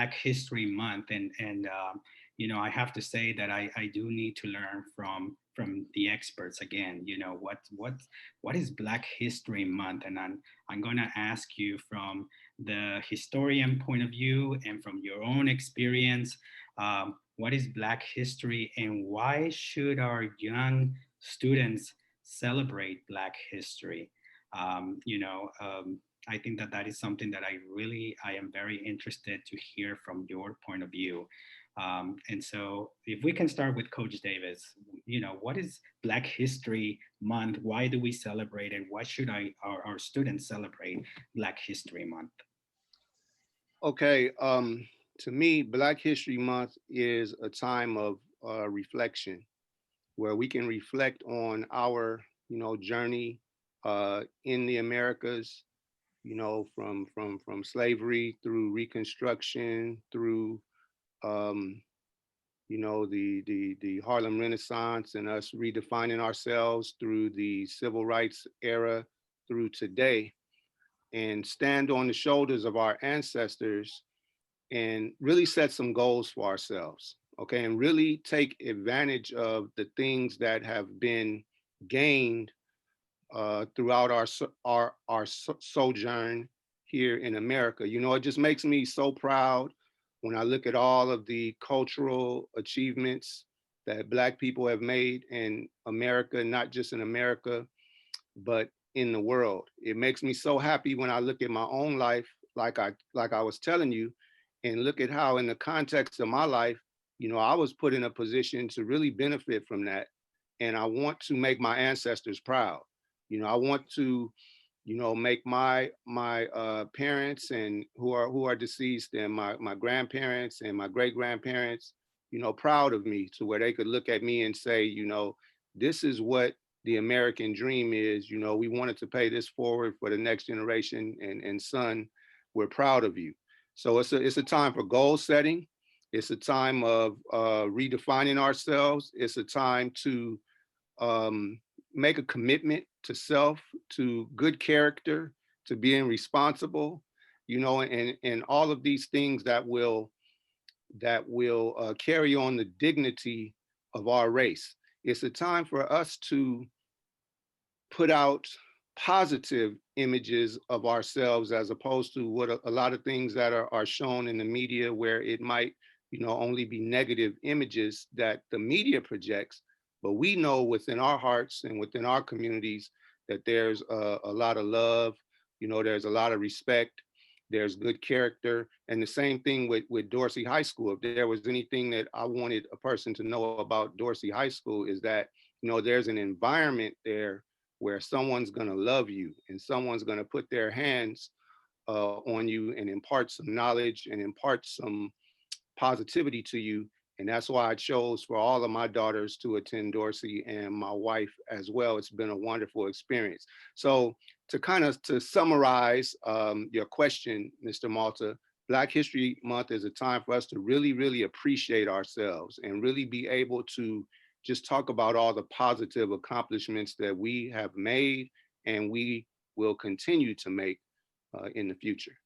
Black History Month, and you know, I have to say that I do need to learn from the experts again. You know, what is Black History Month, and I'm going to ask you from the historian point of view and from your own experience. What is Black history, and why should our young students celebrate Black history? You know, I think that that is something that I am very interested to hear from your point of view. And so if we can start with Coach Davis, you know, what is Black History Month? Why do we celebrate it? Why should our students celebrate Black History Month? Okay, to me, Black History Month is a time of reflection where we can reflect on our, journey in the Americas, from slavery through Reconstruction, through um, the Harlem Renaissance, and us redefining ourselves through the civil rights era through today, and stand on the shoulders of our ancestors and really set some goals for ourselves. Okay, and really take advantage of the things that have been gained throughout our sojourn here in America. It just makes me so proud when I look at all of the cultural achievements that Black people have made in America, not just in America, but in the world. It makes me so happy when I look at my own life, like I was telling you, and look at how in the context of my life, I was put in a position to really benefit from that. And I want to make my ancestors proud. I want to, make my parents and who are deceased, and my grandparents and my great grandparents, proud of me, to where they could look at me and say, this is what the American dream is. We wanted to pay this forward for the next generation, and son, we're proud of you. So it's a time for goal setting. It's a time of redefining ourselves. It's a time to make a commitment to self, to good character, to being responsible, and all of these things that will carry on the dignity of our race. It's a time for us to put out positive images of ourselves, as opposed to what a lot of things that are shown in the media, where it might only be negative images that the media projects. But we know within our hearts and within our communities that there's a lot of love, there's a lot of respect, there's good character. And the same thing with Dorsey High School. If there was anything that I wanted a person to know about Dorsey High School, is that there's an environment there where someone's going to love you, and someone's going to put their hands on you and impart some knowledge and impart some positivity to you. And that's why I chose for all of my daughters to attend Dorsey, and my wife as well. It's been a wonderful experience. So to summarize your question, Mr. Malta, Black History Month is a time for us to really, really appreciate ourselves and really be able to just talk about all the positive accomplishments that we have made and we will continue to make in the future.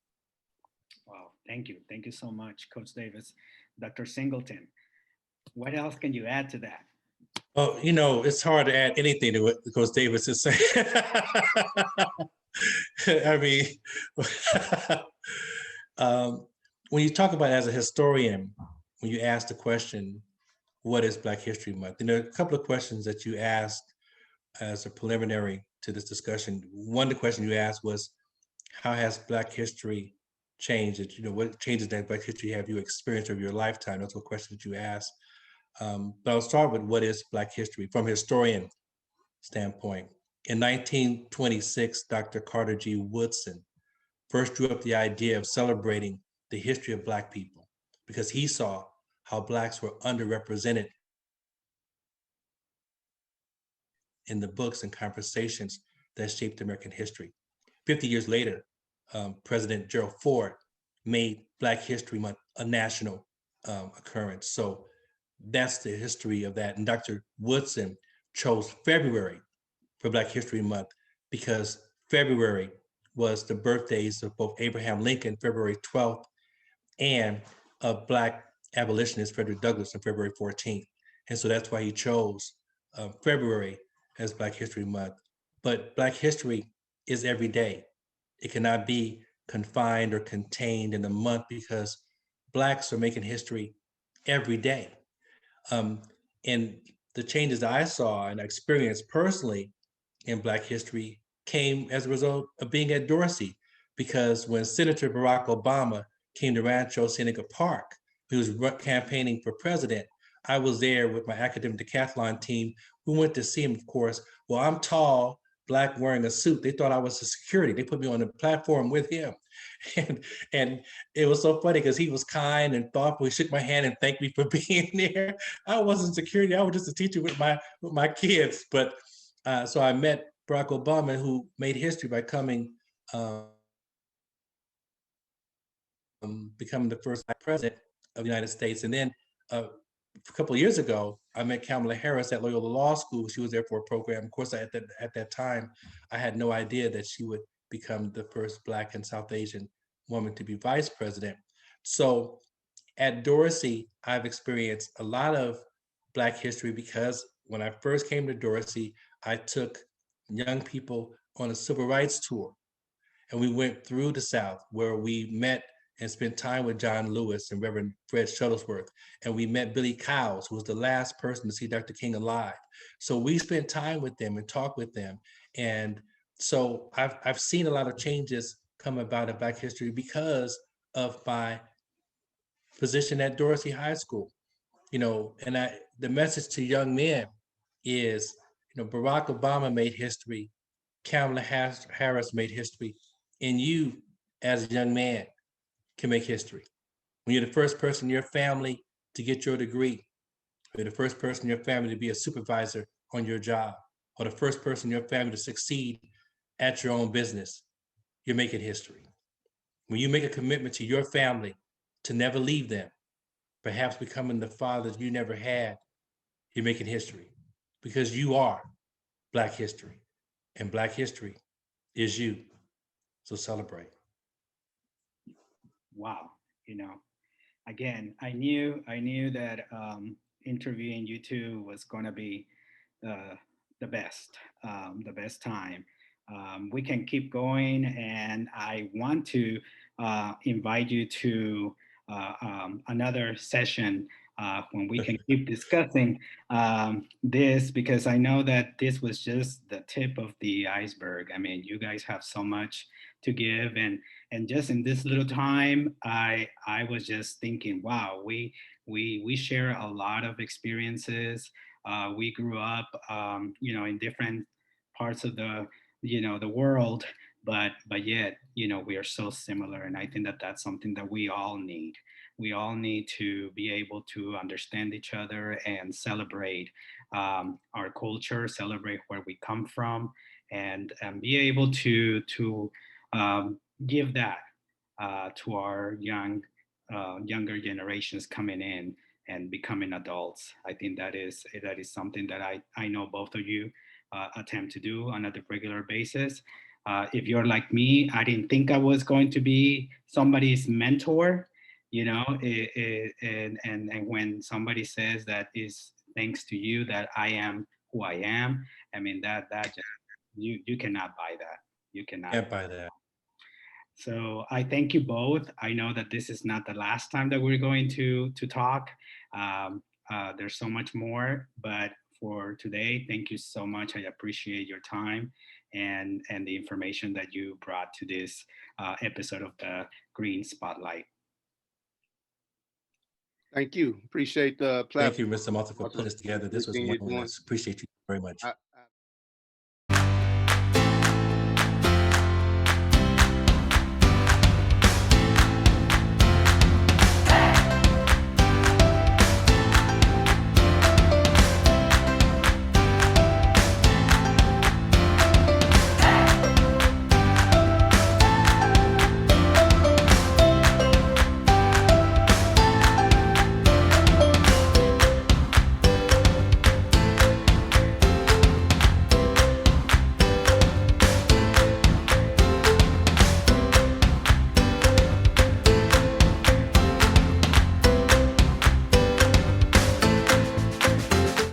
Wow, thank you. Thank you so much, Coach Davis. Dr. Singleton, what else can you add to that? Well, it's hard to add anything to what Coach Davis is saying. I mean, when you talk about it as a historian, when you ask the question, what is Black History Month? There are a couple of questions that you asked as a preliminary to this discussion. One of the questions you asked was, how has Black history changed? What changes in Black history have you experienced over your lifetime? Those were questions you asked. But I'll start with, what is Black history from a historian standpoint? In 1926, Dr. Carter G. Woodson first drew up the idea of celebrating the history of Black people, because he saw how Blacks were underrepresented in the books and conversations that shaped American history. 50 years later, President Gerald Ford made Black History Month a national occurrence. So that's the history of that. And Dr. Woodson chose February for Black History Month because February was the birthdays of both Abraham Lincoln, February 12th, and of Black abolitionist Frederick Douglass on February 14th. And so that's why he chose February as Black History Month. But Black history is every day. It cannot be confined or contained in a month because Blacks are making history every day. Um, and the changes that I saw and experienced personally in Black history came as a result of being at Dorsey. Because when Senator Barack Obama came to Rancho Cienega Park, he was campaigning for president, I was there with my academic decathlon team. We went to see him, of course. Well, I'm tall, Black, wearing a suit. They thought I was a security. They put me on the platform with him. And, and it was so funny because he was kind and thoughtful. He shook my hand and thanked me for being there. I wasn't security. I was just a teacher with my kids. But so I met Barack Obama, who made history by becoming the first Black president of the United States. And then a couple of years ago, I met Kamala Harris at Loyola Law School. She was there for a program. Of course, at that time, I had no idea that she would become the first Black and South Asian woman to be vice president. So at Dorsey, I've experienced a lot of Black history because when I first came to Dorsey, I took young people on a civil rights tour. And we went through the South where we met and spent time with John Lewis and Reverend Fred Shuttlesworth. And we met Billy Cowles, who was the last person to see Dr. King alive. So we spent time with them and talked with them. And so I've seen a lot of changes come about in Black history because of my position at Dorsey High School. And the message to young men is, Barack Obama made history, Kamala Harris made history, and you, as a young man, can make history. When you're the first person in your family to get your degree, or you're the first person in your family to be a supervisor on your job, or the first person in your family to succeed at your own business, you're making history. When you make a commitment to your family to never leave them, perhaps becoming the father you never had, you're making history because you are Black history, and Black history is you. So celebrate. Wow. You know, again, I knew that interviewing you two was going to be uh, the best time. We can keep going, and I want to invite you to another session when we can keep discussing this, because I know that this was just the tip of the iceberg. I mean, you guys have so much to give, and just in this little time, I was just thinking, wow, we share a lot of experiences. We grew up, in different parts of the world, but yet, we are so similar, and I think that that's something that we all need. We all need to be able to understand each other and celebrate our culture, celebrate where we come from, and be able to give that to our younger generations coming in and becoming adults. I think that is something that I know both of you attempt to do on a regular basis. If you're like me, I didn't think I was going to be somebody's mentor, and when somebody says that is thanks to you that I am who I am, I mean that just, you cannot buy that. You cannot. Can't buy that. So I thank you both. I know that this is not the last time that we're going to talk. There's so much more, but for today, thank you so much. I appreciate your time and the information that you brought to this episode of the Green Spotlight. Thank you. Appreciate the Thank platform. you, Mr. Martha, for putting this together. This was Everything you're one. doing. Appreciate you very much. I,